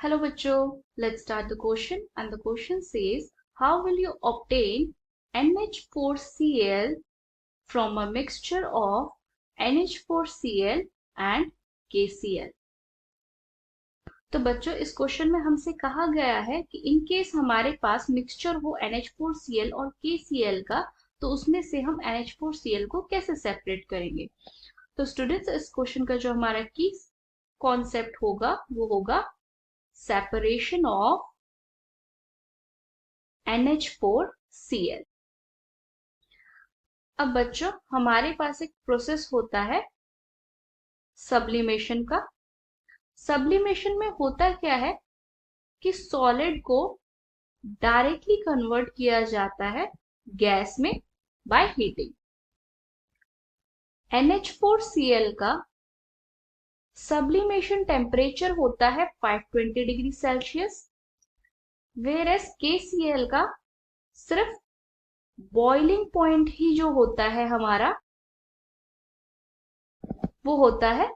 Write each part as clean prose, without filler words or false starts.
Hello bachcho, let's start the question and the question says how will you obtain NH4Cl from a mixture of NH4Cl and KCl। तो बच्चों इस question में हमसे कहा गया है कि इन केस हमारे पास मिक्सचर हो NH4Cl और KCl का तो उसमें से हम NH4Cl को कैसे सेपरेट करेंगे। तो स्टूडेंट्स इस क्वेश्चन का जो हमारा की कॉन्सेप्ट होगा वो होगा separation of NH4Cl। अब बच्चों हमारे पास एक प्रोसेस होता है सब्लिमेशन का। सब्लिमेशन में होता क्या है कि सॉलिड को डायरेक्टली कन्वर्ट किया जाता है गैस में बाय हीटिंग। NH4Cl का सब्लिमेशन टेम्परेचर होता है 520 डिग्री सेल्सियस, वेयरएज KCl का सिर्फ बॉइलिंग पॉइंट ही जो होता है हमारा वो होता है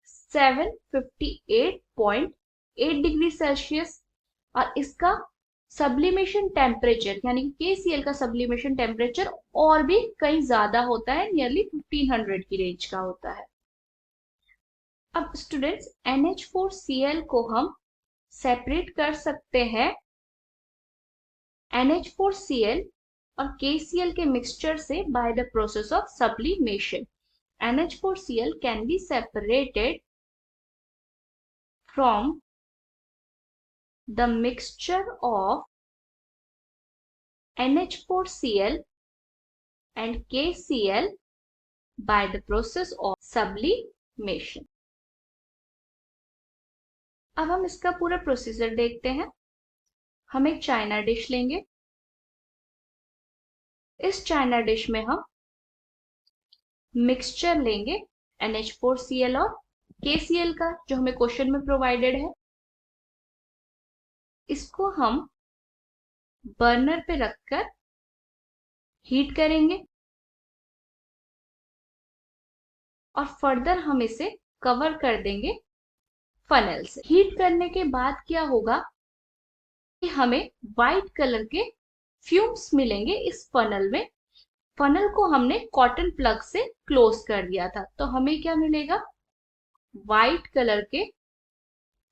758.8 डिग्री सेल्सियस। और इसका सब्लिमेशन टेम्परेचर यानी कि KCl का सब्लिमेशन टेम्परेचर और भी कहीं ज्यादा होता है, नियरली 1500 की रेंज का होता है। अब स्टूडेंट्स NH4Cl को हम सेपरेट कर सकते हैं NH4Cl और KCl के मिक्सचर से by the process of sublimation। NH4Cl can be separated from the mixture of NH4Cl and KCl by the process of sublimation। अब हम इसका पूरा प्रोसीजर देखते हैं। हम एक चाइना डिश लेंगे। इस चाइना डिश में हम मिक्सचर लेंगे NH4Cl और KCl का जो हमें क्वेश्चन में प्रोवाइडेड है। इसको हम बर्नर पे रखकर हीट करेंगे और फर्दर हम इसे कवर कर देंगे फनल से। हीट करने के बाद क्या होगा कि हमें व्हाइट कलर के फ्यूम्स मिलेंगे इस फनल में। फनल को हमने कॉटन प्लग से क्लोज कर दिया था, तो हमें क्या मिलेगा, व्हाइट कलर के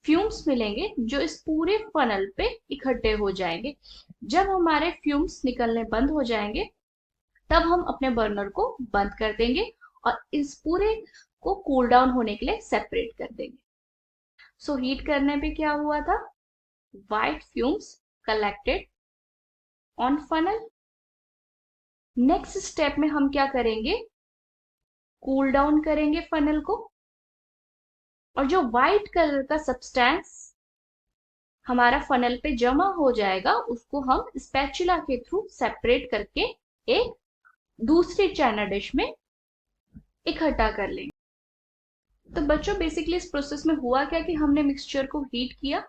फ्यूम्स मिलेंगे जो इस पूरे फनल पे इकट्ठे हो जाएंगे। जब हमारे फ्यूम्स निकलने बंद हो जाएंगे तब हम अपने बर्नर को बंद कर देंगे और इस पूरे को कूल डाउन होने के लिए सेपरेट कर देंगे। सो हीट करने पे क्या हुआ था, white fumes collected on funnel. Next step में हम क्या करेंगे, कूल डाउन करेंगे फनल को और जो व्हाइट कलर का सब्सटेंस हमारा फनल पे जमा हो जाएगा उसको हम स्पैचुला के थ्रू सेपरेट करके एक दूसरी चाइना डिश में इकट्ठा कर लेंगे। तो बच्चों बेसिकली इस प्रोसेस में हुआ क्या कि हमने मिक्सचर को हीट किया।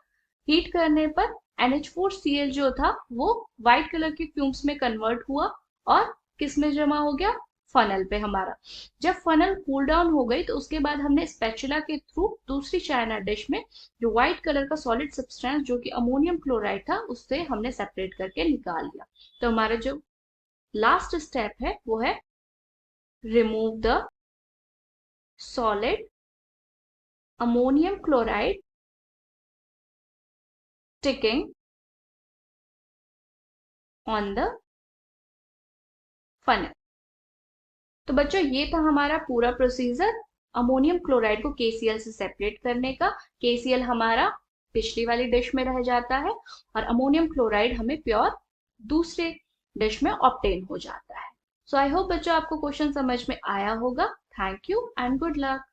हीट करने पर NH4Cl जो था वो व्हाइट कलर के फ्यूम्स में कन्वर्ट हुआ और किस में जमा हो गया, फनल पे हमारा। जब फनल कूल डाउन हो गई तो उसके बाद हमने स्पैचुला के थ्रू दूसरी चाइना डिश में जो व्हाइट कलर का सॉलिड सब्सटेंस जो कि अमोनियम क्लोराइड था उससे हमने सेपरेट करके निकाल लिया। तो हमारा जो लास्ट स्टेप है वो है remove the solid ammonium chloride sticking on the funnel। तो बच्चों ये था हमारा पूरा प्रोसीजर अमोनियम क्लोराइड को KCl से सेपरेट करने का। KCl हमारा पिछली वाली डिश में रह जाता है और अमोनियम क्लोराइड हमें प्योर दूसरे डिश में ऑब्टेन हो जाता है। सो आई होप बच्चों आपको क्वेश्चन समझ में आया होगा। Thank you and good luck.